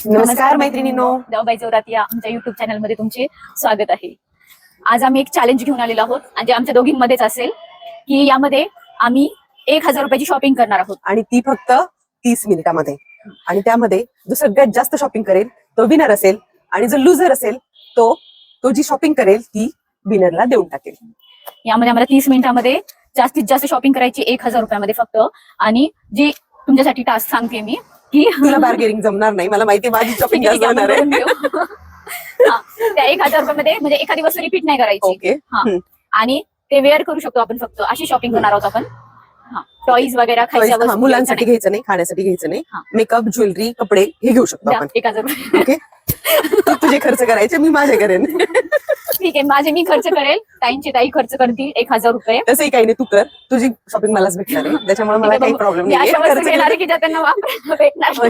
नमस्कार मैत्रिणींनो, जाऊबाई जोरात या आमच्या युट्यूब चॅनल मध्ये तुमचे स्वागत आहे. आज आम्ही एक चॅलेंज घेऊन आलेलो आहोत आणि जे आमच्या दोघींमध्येच असेल की यामध्ये आम्ही 1000 रुपयाची शॉपिंग करणार आहोत आणि ती फक्त 30 मिनिटांमध्ये. आणि त्यामध्ये जो सगळ्यात जास्त शॉपिंग करेल तो विनर असेल आणि जो लुझर असेल तो जी शॉपिंग करेल ती विनरला देऊन टाकेल. यामध्ये आम्हाला 30 मिनिटांमध्ये जास्तीत जास्त शॉपिंग करायची 1000 रुपयामध्ये फक्त. आणि जी तुमच्यासाठी टास्क सांगते मी की तुला बार्गेनिंग जमणार नाही, मला माहिती माझी शॉपिंग जास्त होणार आहे. त्या 1000 रुपयामध्ये म्हणजे एखादी वस्तू रिपीट नाही करायची. ओके. आणि ते वेअर करू शकतो आपण, फक्त अशी शॉपिंग करणार आहोत आपण. टॉईज वगैरे खायच्या वस्तू मुलांसाठी घ्यायचं नाही, खाण्यासाठी घ्यायचं नाही. मेकअप, ज्वेलरी, कपडे हे घेऊ शकतो आपण. 1000 रुपये. ओके. तू तुझे खर्च करायचे, मी माझे करेन. ठीक आहे, माझे मी खर्च करेल, ताईंची ताई खर्च करतील 1000 रुपये. तसंही काही नाही, तू कर. तुझी शॉपिंग मलाच भेटणार आहे, त्याच्यामुळे मला काही प्रॉब्लेम नाही.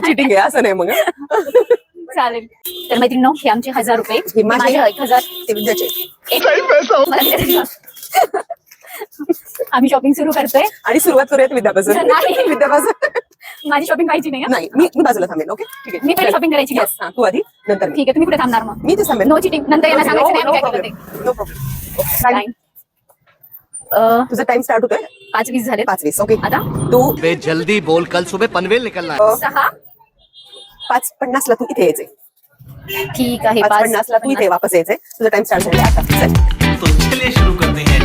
चिटिंग आहे असं नाही मग. चालेल. तर मैत्रिणींनो, हे आमचे 1000 रुपये, हे माझे 1000 ते विद्याचे. आम्ही शॉपिंग सुरू करतोय आणि सुरुवात करूयात विद्यापासून. नाही. विद्यापासून माझी शॉपिंग व्हायची नाही. नाही, मी बाजूला थांबेन. ओके, ठीक आहे. मी पहिले शॉपिंग करायची. तू आधी, नंतर ठीक आहे. तुम्ही कुठे थांबणार मग? मी ते थांबेन. No cheating. नंतर यांना सांगायचं नाही आम्ही काय करते. No problem. तुझा टाइम स्टार्ट होतोय 5:20 झाले. 5:20. ओके. आता तू जल्दी बोल, कल सुबह पनवेल निकलना है. 5:50 ला तू इथे यायचे. ठीक आहे. 5:50 ला तू इथे वापस यायचे. तुझा टाइम स्टार्ट झाला आता. चल. तो चलिए शुरू करते हैं.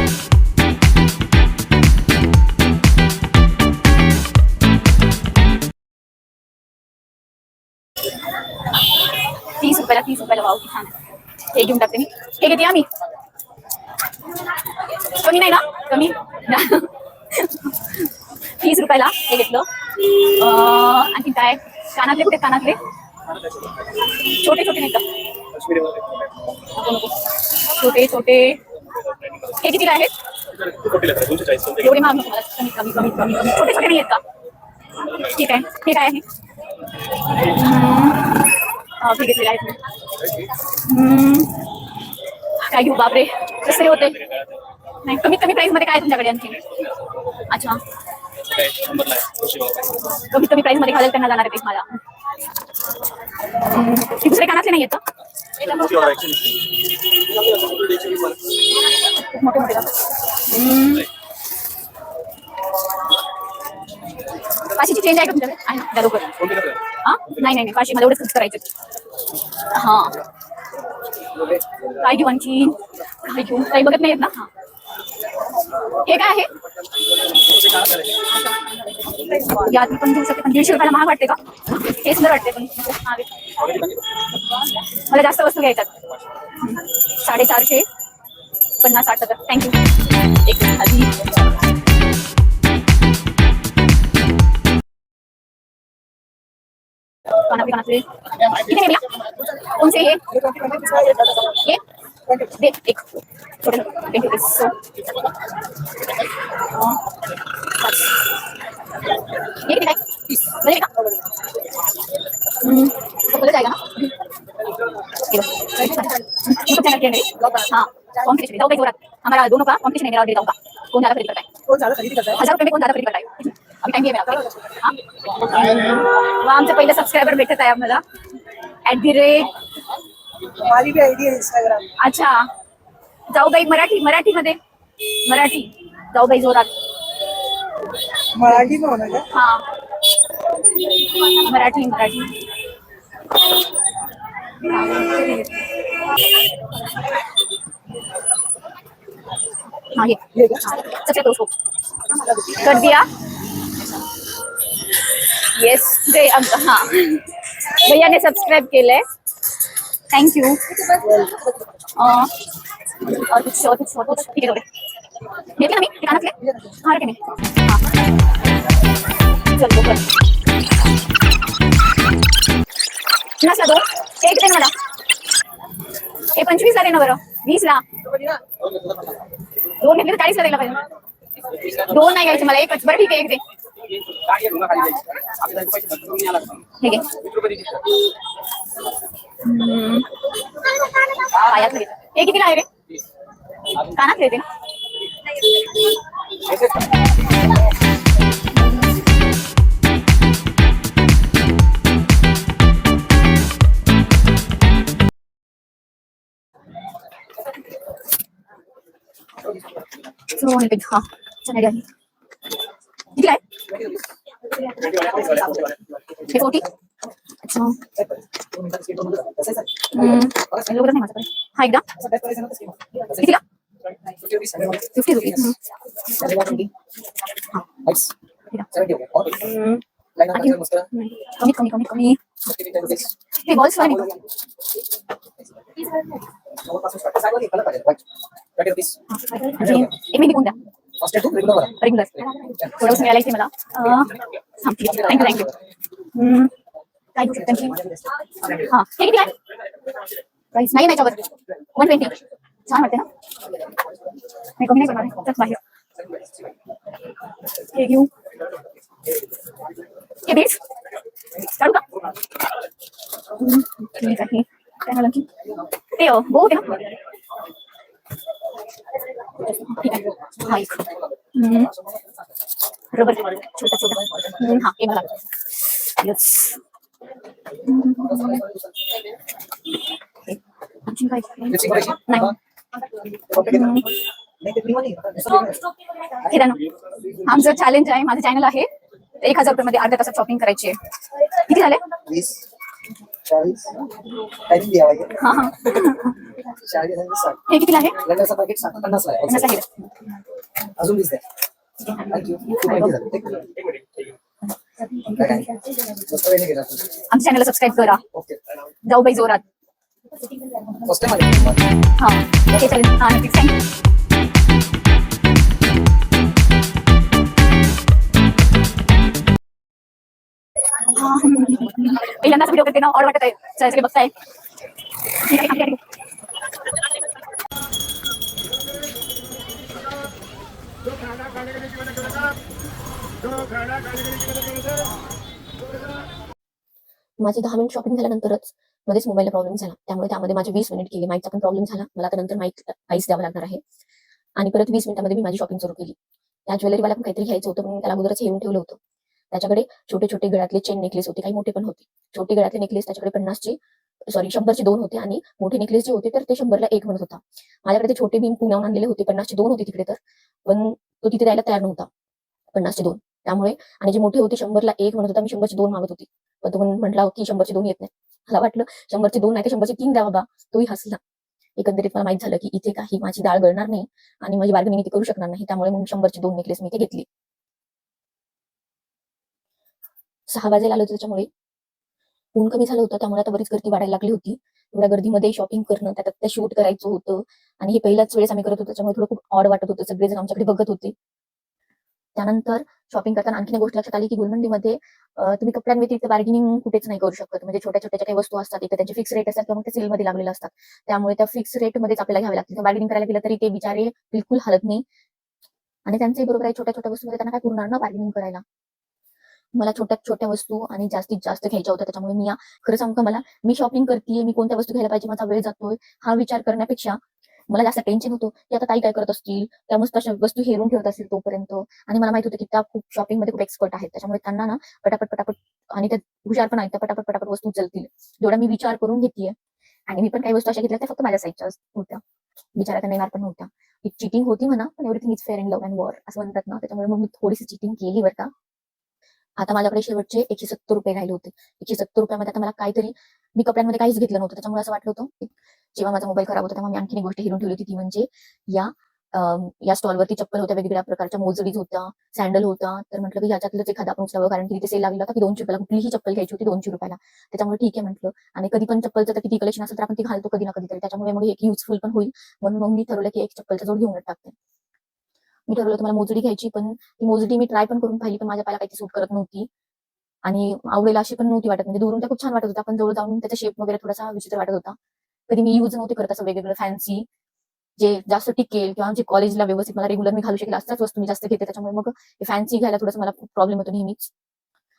30 रुपयाला वाव, छान. हे घेऊन टाकते मी. हे घेते आम्ही. कमी नाही ना? कमी 30 रुपयाला हे घेतलं. आणखी काय? कानातले कुठे? कानातले छोटे छोटे नाही का? छोटे छोटे हे कितीला आहेत? एवढे महाग नको मला. कमी कमी कमी कमी कमी छोटे छोटे नाही आहेत का? ठीक आहे. हे काय आहे? ठीक आहे. काय घेऊ? बापरे, कसे होते? नाही, कमीत कमी प्राइस मध्ये काय तुमच्याकडे आणखी? अच्छा, कमीत कमी प्राइस मध्ये घालेल त्यांना जाणार आहे मला. दुसरे कानातले नाही येत मोठे मोठे. पाचशेची चेंज आहे का तुमच्याकडे? आहे ना, द्या लवकर. नाही नाही, 500 मला एवढंच खर्च करायचं. हा, काय घेऊ आणखी? काय घेऊ? काही बघत नाही येत ना. हे काय आहे? यात मी पण घेऊ शकते, पण 150 रुपयाला महाग वाटते का? हे सुंदर वाटते पण मला जास्त वस्तू घ्यायच्यात. 450, 50, 60. थँक्यू. एक खाली कानातले किती नाही? कोणते हे? दे एक छोटे छोटे. ये किती काय? 30 बरे का? जाएगा ना? हाँ, कॉम्पिटिशन जाओ जोरात. हमारा दोनों का कॉम्पिटिशन है, मेरा और मेरा का. कौन ज्यादा खरीद करता है? 1000 रुपये में कौन ज्यादा खरीद करता है? अभी टाइम है मेरा. हाँ, आमचं पहिलं सबस्क्रायबर भेटत आहे आम्हाला. @ माझी बी आयडी आहे इंस्टाग्राम. अच्छा, जाऊबाई मराठी मध्ये मराठी जाऊबाई जोरात. मराठी में होना क्या? हाँ, मराठी. हाँ, ये सबसे उसको कर दिया. येस, हाँ, भैया ने सब्सक्राइब केलंय. थँक्यू. और कुछ ठीक है. घेतले ना मी कानातले? हा, रखे मी. हा, चल बघ. 50ला 2. एक दे ना मला. हे 25ला दे ना बरं. 20ला 2 घेतले तर 40ला द्यायला पाहिजे. 2 नाही घ्यायचे मला, एकच. बरं ठीक आहे, एक दे. हे घे. पायातले. हे कितीला आहे रे? कानातले येते ना? आणि pink. हा छान idea आहे. किती आहे हे 40. अच्छा एवढं नाही माझ्याकडे. हा एकदा कितीला 50 रुपीज. कमी कमी कमी कमी हे बॉल्स वाले नाही. आणि एक मिनिट कोणत्या रेग्युलर थोडंसं मिळालं इथे मला. थँक्यू काय घेऊ शकते हा हे किती आहे प्राईस नाही याच्यावर 120. छान वाटते ना नाही कमी नाही करणार आहे. बाहेर हे घेऊ हे बीट्स काढू का ठीक आहे. काय झालं की ते गो होते ना ठीक आहे. हा एक रबर छोटा छोटा हा हे मला येस आणखी काय नाही हे ना आमचं चॅलेंज आहे. माझं चॅनल आहे 1000 रुपये मध्ये अर्ध्या तासात शॉपिंग करायची आहे. किती झाले 20 40 टाइम दिया हुआ है हा हा 40 आणि 60 हे किती आहे लग्नाचं पाकिट 50 ला आहे अजून 20 द्या थँक्यू खूप माहिती झालं मस्त वेळ गेला आमच्या चॅनलला सबस्क्राईब करा. ओके जाऊ बाई जोरात. फर्स्ट टाइम आले हा ओके चालेल. हा नक्कीच थँक्यू. पहिल्यांदाच व्हिडिओ करते ना ऑड वाटत आहे. सगळे बघताय ठीक आहे. थांबते. माझी 10 मिनिट शॉपिंग झाल्यानंतरच मध्येच मोबाईलला प्रॉब्लेम झाला. त्यामुळे त्यामध्ये माझे 20 मिनिट गेले. माईकचा पण प्रॉब्लेम झाला. मला आता नंतर माईक प्राईस द्यावं लागणार आहे. आणि परत 20 मिनिटांमध्ये मी माझी शॉपिंग सुरू केली. त्या ज्वेलरीवाला पण काहीतरी घ्यायचं होतं म्हणून त्याला अगोदरच येऊन ठेवलं होतं. त्याच्याकडे छोटे छोटे गळ्यातले चेन नेकलेस होते, काही मोठे पण होते. छोटे गळ्यातले नेकलेस त्याच्याकडे 100चे 2 होते आणि मोठे नेकलेस जे होते तर ते 100ला 1 म्हणत होता. माझ्याकडे ते छोटे मी पुण्याहून आणलेले होते, 50चे 2 होते तिकडे तर, पण तो तिथे द्यायला तयार नव्हता 50चे 2. त्यामुळे आणि जे मोठे होते 100ला 1 म्हणत होता, मी 100चे 2 मागत होती. पण तो म्हटला की 100चे 2 येत नाही. मला वाटलं 100चे 2 नाही तर 100चे 3 द्या बाबा. तोही हसला. एकंदरीत मला माहित झालं की इथे काही माझी डाळ गळणार नाही आणि माझी बार्गेनिंग इथे करू शकणार नाही. त्यामुळे मग 100चे 2 नेकलेस मी इथे घेतली. 6 वाजायला आलं होतं त्याच्यामुळे ऊन कमी झालं होतं. त्यामुळे आता बरीच गर्दी वाढायला लागली होती. एवढ्या गर्दीमध्ये शॉपिंग करणं, त्यात ते शूट करायचं होतं आणि हे पहिल्याच वेळेस आम्ही करत होतो. त्याच्यामुळे थोडं खूप ऑड वाटत होतं. सगळेजण आमच्याकडे बघत होते. त्यानंतर शॉपिंग करताना आणखी एक गोष्ट लक्षात आली की गोलमंडीमध्ये तुम्ही कपड्यांव्यतिरिक्त बार्गेनिंग कुठेच नाही करू शकत. म्हणजे छोट्या छोट्या काही वस्तू असतात एक त्यांचे फिक्स रेट असतात किंवा मग ते सेलमध्ये लागलेले असतात. त्यामुळे त्या फिक्स रेटमध्येच आपल्याला घ्यावे लागतील. बार्गेनिंग करायला गेलं तरी ते बिचारे बिलकुल हलत नाही. आणि त्यांचंही बरोबर आहे, छोट्या छोट्या वस्तूमध्ये त्यांना काय पुरणार ना बार्गेनिंग करायला. मला छोट्या छोट्या वस्तू आणि जास्तीत जास्त घ्यायच्या होत्या. त्याच्यामुळे मी खरं सांगू का, मी शॉपिंग करतेय, मी कोणत्या वस्तू घ्यायला पाहिजे, माझा वेळ जातोय हा विचार करण्यापेक्षा मला जास्त टेन्शन होतं की आता ताई काय करत असतील, त्या मस्त अशा वस्तू हेरून ठेवत असतील तोपर्यंत. आणि मला माहित होतं की त्या खूप शॉपिंग मध्ये खूप एक्सपर्ट आहेत. त्याच्यामुळे त्यांना ना पटापट पटापट आणि त्या हुशार पण आहेत, त्या पटापट पटापट वस्तू उचलतील. जेवढा मी विचार करून घेतेय. आणि मी पण काही वस्तू अशा घेतल्या त्या फक्त माझ्या साईडच्या होत्या, विचारात त्यांना येणार पण नव्हत्या. चिटिंग होती म्हणा, पण everything is fair in love and war असं म्हणतात ना. त्याच्यामुळे मग मी थोडीशी चिटिंग केली बरं का. आता माझ्याकडे शेवटचे 170 रुपये राहिले होते. 170 रुपयामध्ये आता मला काहीतरी, मी कपड्यांमध्ये काहीच घेतलं नव्हतं. त्याच्यामुळे असं वाटलं होतं जेव्हा माझा मोबाईल खराब होता तेव्हा मी आणखी एक गोष्ट हिरून ठेवली होती, ती म्हणजे या स्टॉलवरती चप्पल होत्या, वेगवेगळ्या प्रकारच्या मोजडीज होत्या, सँडल होता. तर म्हटलं की याच्यातलंच एखादा आपण उचलावं, कारण की तिथे सेल लागला होता की 200 रुपयाला कुठलीही चप्पल घ्यायची होती 200 रुपयाला. त्याच्यामुळे ठीक आहे म्हटलं. आणि कधी पण चप्पलचं तर किती कलेक्शन असेल तर आपण ती घालतो कधी ना कधीतरी. त्याच्यामुळे मग एक युजफुल पण होईल म्हणून मग मी ठरवलं की एक चप्पलचा जोड घेऊन टाकते. मी ठरवलं होतं मला मोजडी घ्यायची, पण ती मोजडी मी ट्राय पण करून पाहिली, पण माझ्या पायाला काही सूट करत नव्हती आणि आवडेल अशी पण नव्हती वाटत. म्हणजे दुरून त्या खूप छान वाटत होता, पण जवळ जाऊन त्याचा शेप वगैरे थोडासा विचित्र वाटत होता. कधी मी युज नव्हते करत असं वेगवेगळं फॅन्सी, जे जास्त टिकेल किंवा जे कॉलेजला व्यवस्थित मला रेग्युलर मी घालू शकेल अशाच वस्तू मी जास्त घेते. त्याच्यामुळे मग फॅन्सी घ्यायला थोडासा मला खूप प्रॉब्लेम होतो नेहमीच.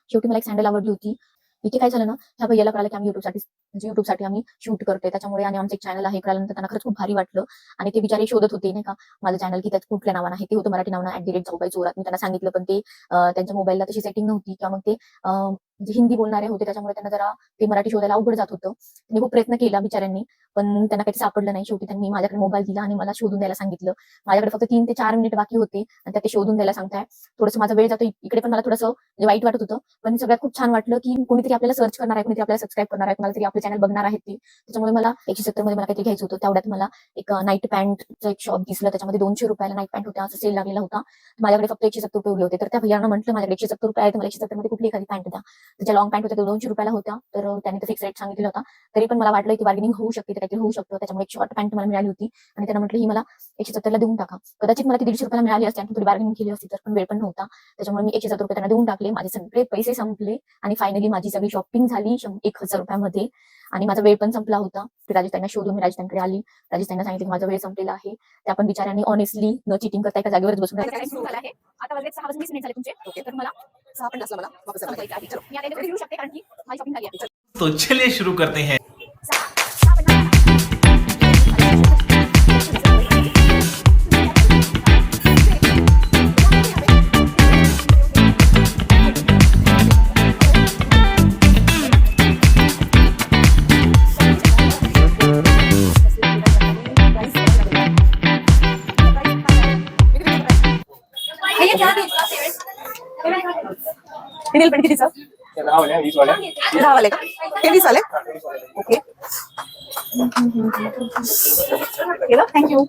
शेवटी मला एक सँडल आवडली होती. इथे काय झालं ना, ह्या भैयाला कळालं की आम्ही युट्यूबसाठी आम्ही शूट करतोय त्याच्यामुळे, आणि आमचं एक चॅनल आहे कळाल्यानंतर त्यांना खरंच खूप भारी वाटलं. आणि ते बिचारे शोधत होते नाही का माझं चॅनल, की त्यात कुठल्या नावानं आहे. ते होतं मराठी नावानं @जाऊबाई जोरात. मी त्यांना सांगितलं, पण ते त्यांच्या मोबाईलला तशी सेटिंग नव्हती किंवा मग ते जे हिंदी बोलणारे होते त्याच्यामुळे त्यांना जरा ते मराठी शोधायला अवघड जात होतं. त्यांनी खूप प्रयत्न केला बिचाऱ्यांनी, पण त्यांना काही सापडलं नाही. शेवटी त्यांनी माझ्याकडे मोबाईल दिला आणि मला शोधून द्यायला सांगितलं. माझ्याकडे फक्त 3 ते 4 मिनिट बाकी होते आणि त्यात ते शोधून द्यायला सांगताय. थोडंसं माझा वेळ जातो इकडे, पण मला थोडंसं म्हणजे वाईट वाटत होतं. पण सगळ्यात खूप छान वाटलं की कोणीतरी आपल्याला सर्च करणार आहे, कोणीतरी आपल्याला सबस्क्राईब करणार आहे, कोणाला तरी आपले चॅनल बघणार आहेत ते. त्याच्यामुळे मला 170 मध्ये मला काहीतरी घ्यायचं होतं. तेवढ्यात मला एक नाईट पॅन्टचं एक शॉप दिसलं. त्याच्यामध्ये 200 रुपयाला नाईट पॅन्ट होत्या, असं सेल लागलेला होता. माझ्याकडे फक्त 170 रुपये उरले होते. तर त्या भैयानं म्हटलं माझ्याकडे 170 रुपये आहेत, मला 170 मध्ये कुठली एखादी पॅन्ट द्या. त्याच्या लॉंग पॅन्ट होत्या, 200 रुपयाला होत्या. तर त्यांनी तर फिक्स रेट सांगितलेला होता. तरी पण मला वाटलं की बार्गेनिंग होऊ शकते, काहीतरी होऊ शकतं. त्याच्यामुळे एक शॉर्ट पॅन्ट मला मिळाली होती आणि त्यांना म्हटलं ही मला 170 ला देऊन टाका. कदाचित मला ती 150 रुपयाला मिळाली असते आणि थोडी बार्गेनिंग केली असती, तर पण वेळ पण नव्हता. त्याच्यामुळे मी 170 रुपये त्यांना देऊन टाकले. माझे सगळे पैसे संपले आणि फायनली माझी सगळी शॉपिंग झाली 1000 रुपयामध्ये आणि माझा वेळ पण संपला होता. राजस्थानला शोधून मी राजस्थानकडे आली. राजस्थानला सांगितलं की माझा वेळ संपलेला आहे. त्या पण बिचाऱ्यांनी ऑनेस्टली न चिटिंग करता एका जागेवरच बसून राहिल्या. सुरू झाला आहे. आता वाजले 6:20 मिनिट झाले तुमचे. तर मला 6 पण नसलं मला वापस यायला संपवायचं आहे. चलो, मी आता येऊ शकते कारण की माझी शॉपिंग झाली आहे. तो चलिए शुरू करते हैं. नेल पेंट कितीचं? 10 वाले का? हे 20 वाले? ओके. केलं? थँक्यू.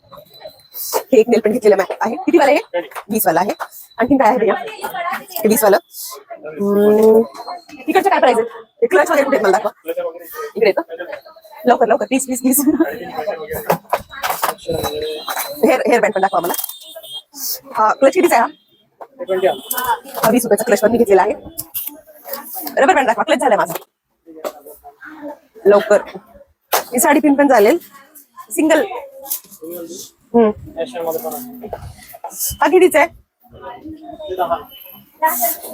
हे एक नेल पेंट घेतलेलं आहे. किती वाला आहे? 20 वाला आहे. आणखीन काय आहे भैया? हे 20 वालं. इकडचं काय प्राइस आहे? हे क्लच वगैरे कुठे मला दाखवा. इकडे येतं. लवकर लवकर प्लीज. हेअर बँड पण दाखवा मला. क्लच कितीचा आहे? 20 रुपयाचा क्लच पण मी घेतलेला आहे. रबर बँड दाखवा. क्लच झालाय माझा. लवकर. ही साडी पिन पण चालेल. सिंगल. हा कितीचा आहे?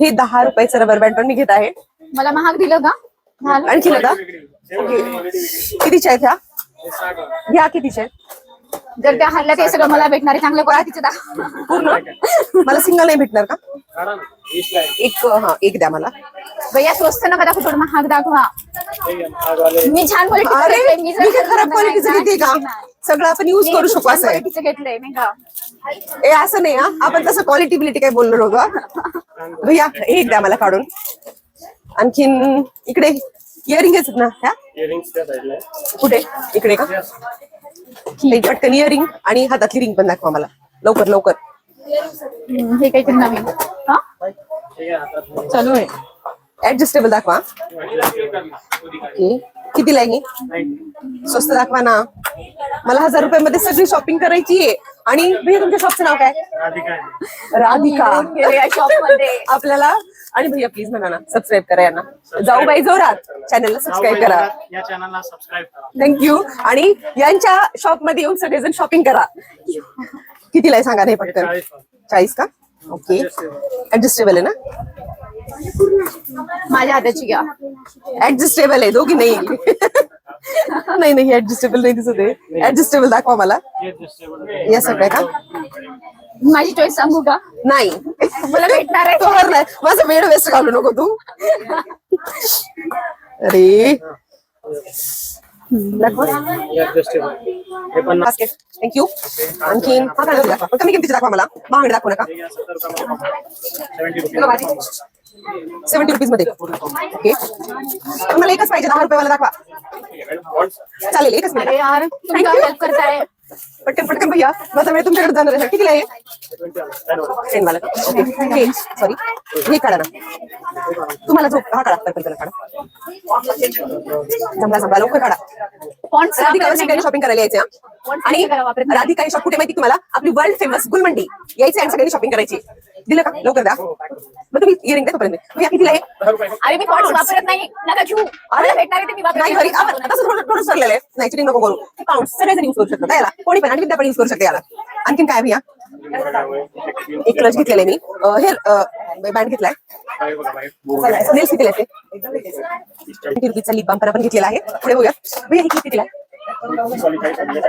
हे 10 रुपयाचं रबर बँड पण मी घेत आहे. मला महाग दिलं का? आणखी का? कितीच्या आहेत ह्या? ह्या कितीच्या आहेत? जर त्या हल्ल्या ते सगळं मला भेटणार आहे चांगलं क्वालिटीचं दाखव. पूर्ण? मला सिंगल नाही भेटणार का? एक द्या मला. भैया स्वस्त नका दाखव, थोडं महाग दाखवा. मी छान अरे क्वालिटी मी काय खराब क्वालिटीचं घेते का? सगळं आपण युज करू शकू असं आहे. घेतलंय नाही का? ए असं नाही हा, आपण तसं क्वालिटी बिलिटी काय बोललो नव्हतो. भैया एक द्या मला काढून. आणखीन इकडे इयरिंग आहेत ना ह्या? कुठे? इकडे का? पटकन इयरिंग आणि हातातली रिंग पण दाखवा मला लवकर लवकर. हे काहीतरी नवीन. हा चालू आहे. ऍडजस्टेबल दाखवा. ओके. कितीला आहे? स्वस्त दाखवा ना. मला 1000 रुपयामध्ये सगळी शॉपिंग करायची आहे. आणि भैया तुमच्या शॉपचं नाव काय? राधिका. शॉप मध्ये आपल्याला आणि भैया प्लीज म्हणा ना सबस्क्राईब करा यांना. जाऊ बाई जोरात चॅनलला सबस्क्राईब करा. या चॅनलला सबस्क्राईब करा. थँक्यू. आणि यांच्या शॉप मध्ये येऊन सगळेजण शॉपिंग करा. कितीला आहे सांगा नाही पटकन. 40 का? ओके. ऍडजस्टेबल आहे ना? माझ्या हाताची घ्या. ऍडजस्टेबल आहे दोघी नाही. नाही ऍडजस्टेबल नाही दिसत आहे. ऍडजस्टेबल दाखवा मला. या सगळ्या का? माझी चॉईस सांगू का? नाही मला भेटणार आहे. तो नाही. माझा वेळ वेस्ट घालू नको तू. अरे दाखवा. थँक्यू. आणखीन हा काय दाखवा. पण कमी किमतीची दाखवा मला. महागडे दाखवू नका. 70 रुपीज मध्ये. ओके. मला एकच पाहिजे. 10 रुपये मला दाखवा. चालेल एकच अरे मिनिट. यार तुम्ही हेल्प करताय. पटकन भैया माझा वेळ तुमच्याकडे जाणार आहे. कितीला आहे? 10 वाला. ओके. सॉरी हे काढा ना. तुम्हाला जो हा काढा. पर्पल काढा. जमला लवकर काढा. राधिका शॉपिंग करायला यायचे. आणि राधिका शॉप कुठे माहिती तुम्हाला? आपली वर्ल्ड फेमस गुलमंडी यायचं आणि सगळ्यांनी शॉपिंग करायची. दिलं का? लवकर द्या. मग तुम्ही इयरिंग द्या तोपर्यंत. भैया कितीला आहे? अरे मी पॉइंट्स वापरत नाही. नका घेऊ. अरे भेटणार आहे ते मी नाही घरी आपण तसं थोडं सरलेलं आहे. नाही चिटिंग नको करू. पाऊंड सगळेजण युज करू शकतात याला. कोणी पण आणि विद्या पण युज करू शकते याला. आणखीन काय भैया? एक क्लच घेतलेले मी. हेअर बँड घेतलाय. नेल्स कितीला आहे? 20 रुपीचा लिप बाम पण घेतलेला आहे. पुढे बघूया. भैया ही कितीला आहे?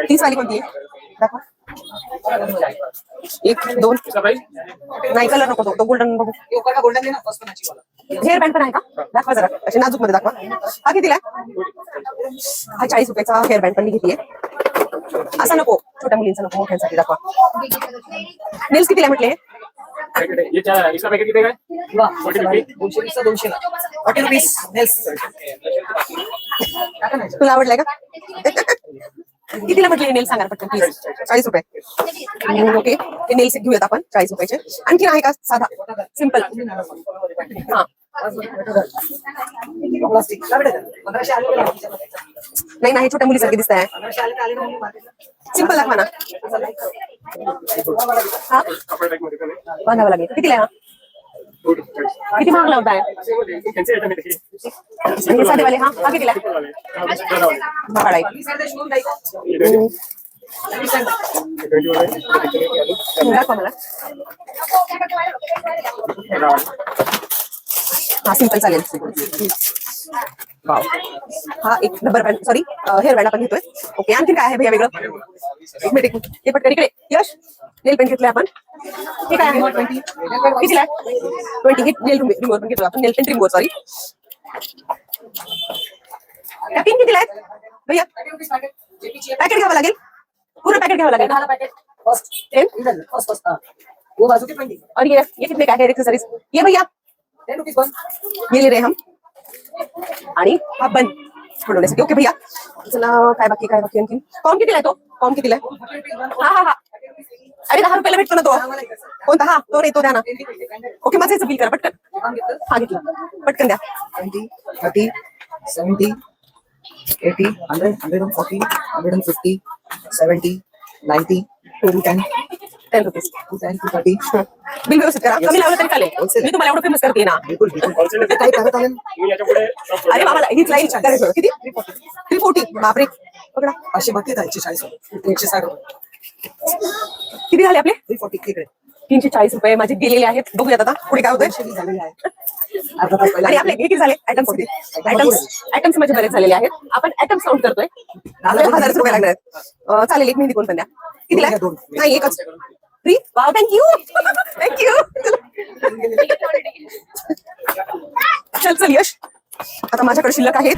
30 वाली कोणती आहे? दाखवा. एक दोन नाही कलर नको तो गोल्डन बघू. ये ऊपर का गोल्डन है ना फर्स्ट मैचिंग वाला. हेअर बँड पण आहे का दाखवा जरा असे नाजूक मध्ये दाखवा. हा कितीला हा 40 रुपयाचा हेअर बँड पण मी घेतलीये. असा नको छोट्या मुलींचा नको मोठ्यांसाठी दाखवा. नेल्स कितीला म्हटले इसका पैकेट कितने का है? वाह 220 चा 200 ला 40 रुपीस नेल्स. तुला आवडलाय का कितीला म्हटले नेल सांगा पटकन प्लीज. 40 रुपये. ओके ते नेल्स घेऊयात आपण 40 रुपयाचे. आणखी आहे का साधा सिम्पल. हा प्लास्टिक का बेटा 1500 आले का? नाही नाही छोट्या मुलीसारखे दिसत आहे. 1500 आले का आले म्हणून मार्केटला. सिम्पल दाखवा ना. हा कपड़े टाइप में दिखाने बांधावं लागेल. कितीला आहे हा? किती महाग लावताय कैसे आइटम है देखिए आणि हे साधेवाले हा हा कितीला आहे? वाले ज्यादा वाले महाग आहे. ये देखिए हम्म, 20 वाले दाखवा मला. हा सिम्पल चालेल. वाव. हा एक rubber band sorry hair band आपण घेतोय. ओके आणखी काय आहे भैया वेगळं? एक मिनिट हे पटकन इकडे यश नेल पेंट घेतलंय आपण. हे काय आहे 20 कितीला आहे? 20 हे नेल रिमूव्हर पण घेतोय आपण. नेल पेंट रिमूव्हर सॉरी. पिन कितीला आहे भैया? पॅकेट घ्यावं लागेल पूर्ण पॅकेट घ्यावं लागेल. फर्स्ट 10 इधर फर्स्ट हां वो बाजू के 20 और ये कितने का है एक्सेसरीज? ये भैया 10 रुपीस बन. ये ले रहे हम आणि हा बन बनवण्यासाठी. ओके भैया चला काय बाकी आणखी कॉम कितीला आहे तो? कॉम कितीला आहे? हा हा हा अरे 10 रुपयाला भेटतो ना तो. कोणता? हा तो रे तो द्या ना. ओके माझं याचं बिल करा पटकन. हा घेतला पटकन द्या. 20 30 70 80 100 140 150 70 90 210 10 रुपीज 210 230. बिल व्यवस्थित करा. कमी लावलं तरी चालेल. मी तुम्हाला एवढं फेमस करते ना. बिल्कुल बिल्कुल होलसेल काही करत आले ना. मी याच्यापुढे शॉप अरे बाबा हीच लाईन किती 340 बापरे पकडा. 532 आहे 140 160 किती झाले आपले? 340 तिकडे 340 रुपये माझे गेलेले आहेत. बघूयात आता पुढे काय होतंय. 220 झालेले आहे. अर्धा तास आणि आपले किती झाले आयटम्स? आयटम्स माझे बरेच झालेले आहेत. आपण आयटम्स काउंट करतोय. आपल्याला 1000 रुपये लागणार आहेत. चालेल एक मेहंदी कोण पण द्या. कितीला आहे? नाही एकच फ्री. Wow thank you thank you. चल चल यश आता माझ्याकडे शिल्लक आहेत.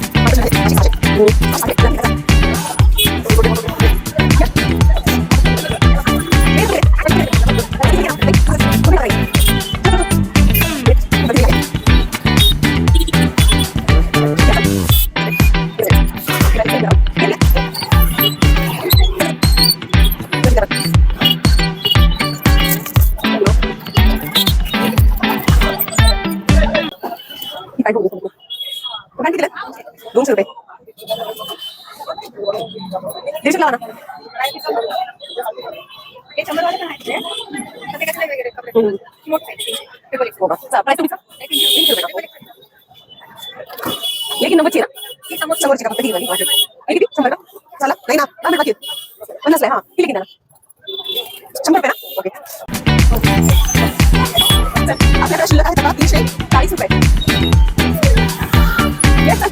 काय बोलू किती 200 रुपये 150 लावा ना. लेकिन नंबरची ना समोरची का फक्त किती 100 का चला नाही ना 50 ला. हा किती किती ना 100 रुपये ना. ओके आपल्याकडे शिल्लक आहे 340 रुपये. Yes, sir.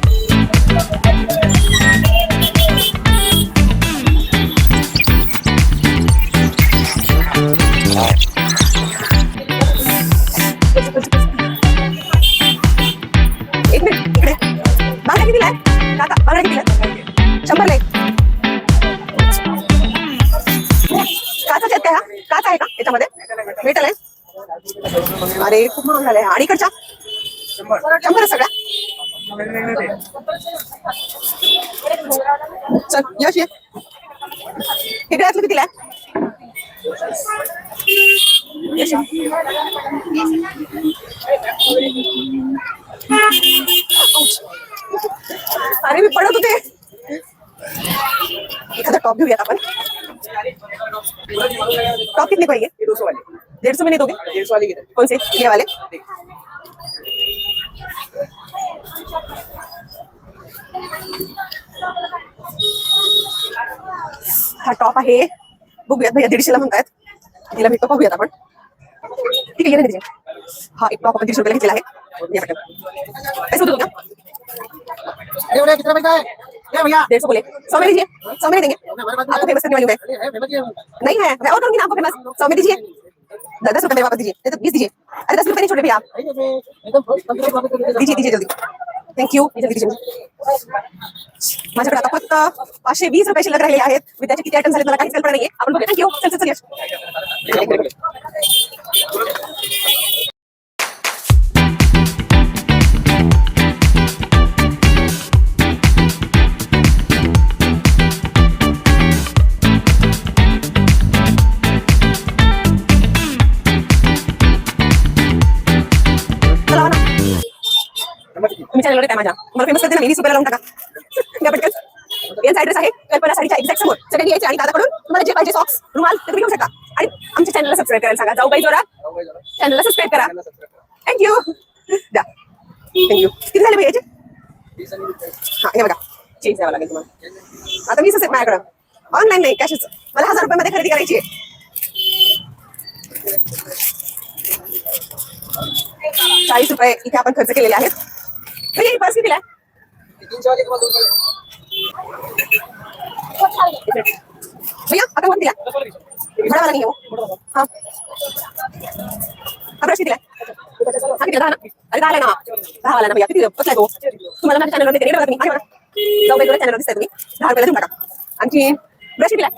एक मिनिट इकडे बांगड्या कितीला आहे काका? बांगड्या कितीला? 100 ला. काचाचे आहेत का? काच आहे का याच्यामध्ये? मेटल आहे. अरे खूप महाग झालंय. आणि इकडच्या 100 सगळ्या. चल यश ये हे गळ्यातलं कितीला आहे? यश अरे मी पडत होते. एखादा टॉप घेऊयात आपण. टॉप कितने पाहिजे? 200 वाले 150 में नहीं दोगे? 150 वाले किधर? कौन से ये वाले? हा टॉप आहे बघूयात भैया 150 ला म्हणतायत. तिला भेटतो बघूयात आपण. ठीक आहे ये हा एक टॉप आपण 150 रुपयाला घेतलेला आहे. पैसे होतो का? अरे उन्हें कितना पैसा है? भैया 150 बोले, 100 में दीजिए, 100 में देंगे, आपको फेमस करने वाली हूँ मैं। नहीं है, मैं और करूंगी ना आपको फेमस, 100 में दीजिए, 10 रुपए में वापस दीजिए, नहीं तो 20 दीजिए, अरे 10 रुपए नहीं छोड़ रहे भैया आप, दीजिए दीजिए जल्दी, थँक्यू, जल्दी दीजिए. माझ्याकडे आता फक्त 520 रुपये शिल्लक राहिले आहेत. विद्याचे किती आयटम झाले मला काहीच कल्पना नाहीये. आपण बघूया. थँक्यू. चल चल चल यश. चला ना. तुम्ही चॅनलवर येताय माझ्या. मला फेमस करते ना मी 20 रुपयाला लावून टाका. या पटकन. यांचा ऍड्रेस आहे कल्पना साडीच्या एक्झॅक्ट समोर. सगळ्यांनी यायचे आणि दादाकडून तुम्हाला जे पाहिजे सॉक्स, रुमाल ते तुम्ही घेऊ शकता. आणि आमच्या चॅनलला सबस्क्राईब करायला सांगा. जाऊबाई जोरात चॅनलला सबस्क्राईब करा. थँक्यू. द्या. थँक्यू. किती झाले भैयाचे? हा हे बघा. चेंज द्यावं लागेल तुम्हाला. आता 20 आहेत माझ्याकडं. ऑनलाईन नाही, कॅशच. मला 1000 रुपयामध्ये खरेदी करायची आहे. 40 रुपये इथे आपण खर्च केलेले आहेत. भैया पर्स कितीला आहे? 300 वाले तुम्हाला 200. भैया आता वन दिला बड़ा वाला नहीं है वो. हाँ हा ब्रश कितीला आहे? हा कितीला? 10 ना? अरे 10 ना. 10 वाला ना भैया. किती कसला आहे तो? तुम्हाला माझ्या चॅनलवर देते बघा तुम्ही. आहे बघा. जाऊ बाई चॅनलवर दिसताय तुम्ही. 10 रुपयाला देऊन टाका. आणखी ब्रश कितीला आहे?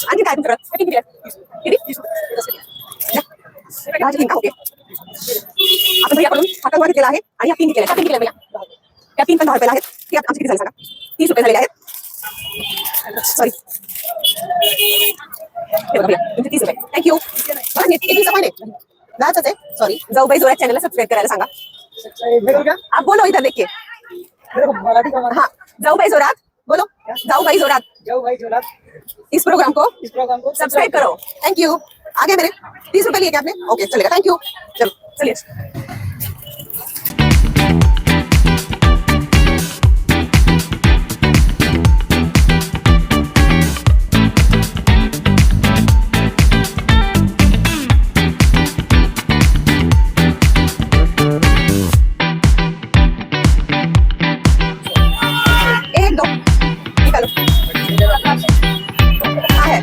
आणखी काय तुमच्याकडे? किती आहे? किती? 10 चे 3 का? ओके. आपण भैयाकडून हा कंगवा घेतलेला आहे आणि या 3 घेतलेल्या. त्या 3 घेतल्या भैया. त्या 3 पण 10 रुपयाला आहेत. ती आमची किती झाली सांगा? 30 रुपये झालेले आहेत. सॉरी हे बघा भैया तुमचे 30 रुपये. थँक्यू. एक दिवसा पण आहे. जायचंच आहे. सॉरी. जाऊबाई जोरात चॅनलला सबस्क्राईब करायला सांगा. आप बोलो इधर देखिए. हाँ जाऊबाई जोरात बोलो. जाऊबाई जोरात. जाओ भाई जोरात. इस प्रोग्राम को सब्सक्राइब करो. Thank you. आगे मेरे 30 रुपए लिए क्या आपने? ओके चलेगा. Thank you. चलो चलिए. एक दो निकालो. हाँ है.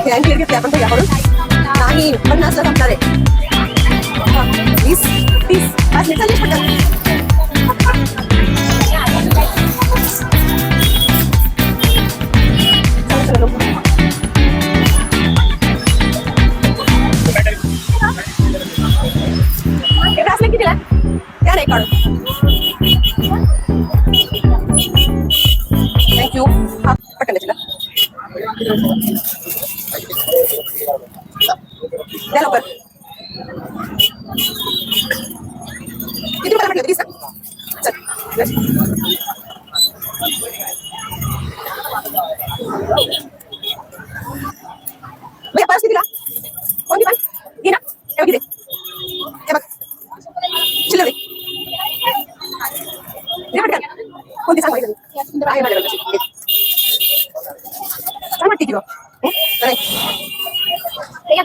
थँक्यू घेतले आपण भैयाकडून. नाही 50 ला संपणार आहे. 20 30 5 मिनिट चालले पटकन. चलो चलो हे ब्रासलेट कितीला? त्या नाही काढून. थँक्यू. हा पटकन द्या तिला. द्या लवकर. किती रुपयाला म्हटलं? 30 का? चल. भैया पर्स कितीला? कोणती पण? घे ना. हे बघ इथे. हे बघ. चिल्लर दे. दे पटकन. कोणती सांग माहिती? आहे माझ्याकडे तशी. छान वाटते की गं. हो? अरे. या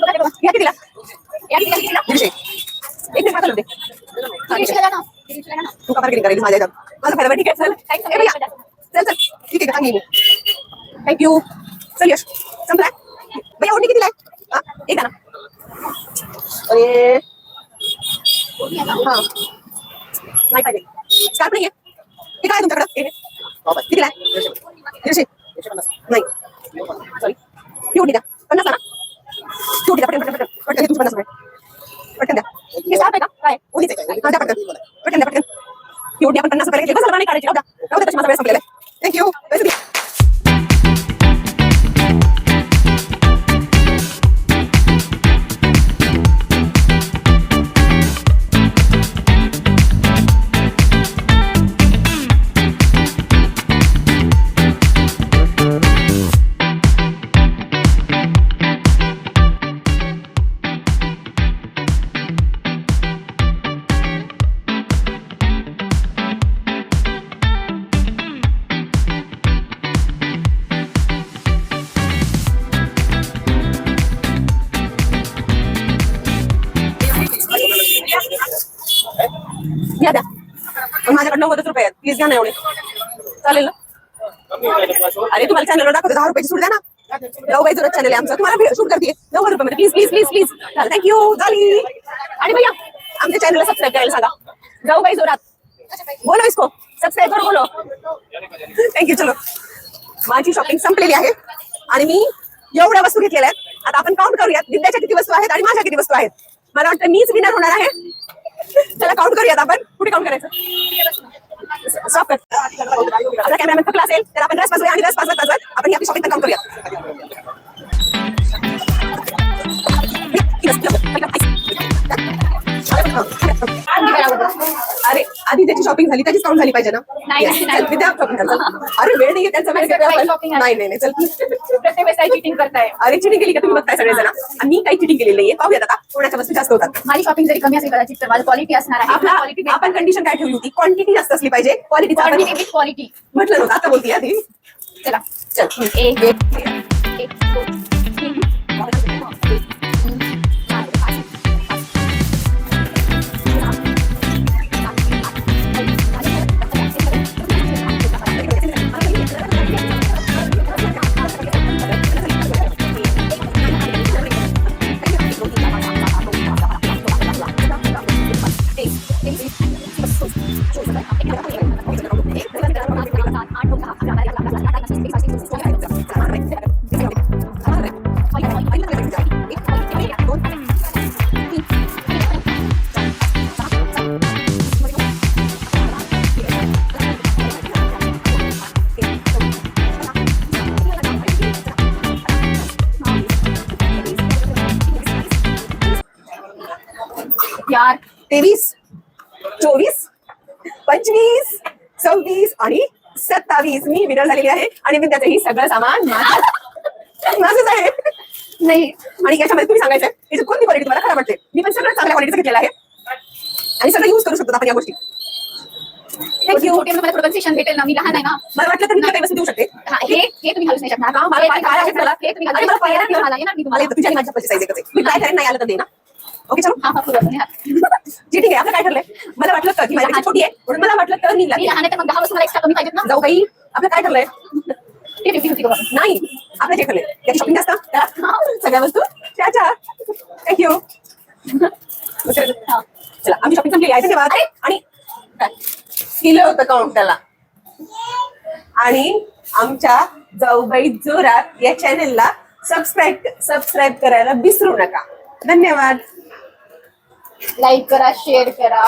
कितीला? या कितीला? 150. एक मिनिट पाठवलं दे. तू का मार्केटिंग करायची माझ्या ह्याच्यात? माझं फायदा ठीक आहे. चल. ए भैया. चल चल. ठीक आहे का? सांगेन मी. थँक्यू. चल यश. संपलाय? भैया ओढणी कितीला आहे? हा एक ना. अरे हा नाही पाहिजे. स्कार्फ नाहीये. हे काय तुमच्याकडं? कितीला आहे? 150. नाही सॉरी. ही ओढणी द्या. 50 ना. ही ओढणी द्या. पटकन पटकन पटकन. पटकन हे तुमचं 50 रुपये. पटकन द्या. हे स्कार्फ आहे का? काय? ओढणीच आहे. हा द्या पटकन. पटकन द्या पटकन. ही ओढणी आपण 50 रुपयाला घेतली. बस मला नाही काढायची. राहू द्या. राहू द्या. तशी माझा वेळ संपलेला आहे. थँक्यू. माझ्याकडे 90 रुपये आहेत, प्लीज घ्या ना एवढे. चालेल ना? अरे तुम्हाला चॅनलवर दाखवते 10 रुपयाची सूट द्या ना. जाऊबाई जोरात चॅनल आहे आमचं, तुम्हाला शूट करते 90 रुपये मध्ये, please please please please. Thank you झाली. आणि भैया आमच्या चॅनलला सबस्क्राईब करायला सांगा. जाऊबाई जोरात बोलो इसको सबस्क्राईब करो बोलो. थँक्यू. चलो माझी शॉपिंग संपलेली आहे आणि मी एवढ्या वस्तू घेतलेल्या आहेत. आता आपण काउंट करूयात दिव्याच्या किती वस्तू आहेत आणि माझ्या किती वस्तू आहेत. मला वाटतं मीच विनर होणार आहे. चला काउंट करूयात आपण. कुठे काउंट करायचं? स्टॉप कर. आपला कॅमेरामॅन थकला असेल तर आपण रस पाजूया आणि रस पाजवत आपण ही आपली शॉपिंग काउंट करूया. अरे आधी त्याची शॉपिंग झाली त्याचीच काउंट झाली पाहिजे ना. नाही, नाही, नाही. चल, विद्या शॉपिंग कर. अरे वेळ नाहीये त्यांचा वेळ काही shopping आहे. नाही नाही नाही चल. प्रत्येक वेळेस काही चिटिंग करताय. अरे चिटिंग केली का तुम्ही बघताय सगळेजण आणि मी काही चिटिंग केलेली नाहीये. पाहूयात आता कोणाच्या वस्तू जास्त होतात. माझी शॉपिंग जरी कमी असेल कदाचित तर माझी क्वालिटी असणार आहे. आपला क्वालिटी आपण कंडिशन काय ठेवली होती? क्वांटिटी जास्त असली पाहिजे, क्वालिटी विथ क्वालिटी. म्हटलं नव्हतं, आता बोलते आधी. चला चल 1 1 2 3 यार 23 24 25 26 आणि 27 मी विनर झालेली आहे आणि मी त्याचं ही सगळं सामान माझंच आहे. नाही आणि याच्यामध्ये तुम्ही सांगायचं याची कोणती क्वालिटी तुम्हाला खराब वाटते. मी पण सगळं चांगल्या क्वालिटीचं घेतलेलं आहे आणि सगळं युज करू शकतो आपण या गोष्टी. थँक्यू. मला थोडं कन्सेशन भेटेल ना, मी लहान आहे ना. मला वाटलं तर मी काही वस्तू देऊ शकते. हा, हे तुम्ही घालूच नाही शकणार. हा, मला काय आहे मला हे तुम्ही घालू आणि मला शकणार. पाहायला मला येणार मी मला तुम्हाला. येतं तुझ्या आणि माझ्या चप्पलची साईज एकच आहे. मी ट्राय करेन, नाही आलं तर दे ना. ओके चलो. हा पूर्ण ठीक आहे. आपलं काय ठरलंय? मला वाटलं तर की माझ्यापेक्षा छोटी आहे म्हणून मला वाटलं तर मी मी लहान आहे तर मग 10 वस्तू मला एक्स्ट्रा कमी पाहिजेत ना. जाऊ बाई. आपलं काय ठरलंय? ते 50-50 करू आपण. नाही आपलं जे ठरलंय त्याची शॉपिंग जास्त त्याला सगळ्या वस्तू त्याच्या. थँक्यू. चला आमची शॉपिंग संपली आहे. धन्यवाद. आणि केलं होतं काउंट त्याला. आणि आमच्या जाऊबाई जोरात या चॅनेलला सबस्क्राईब करायला विसरू नका. धन्यवाद. लाईक करा, शेअर करा.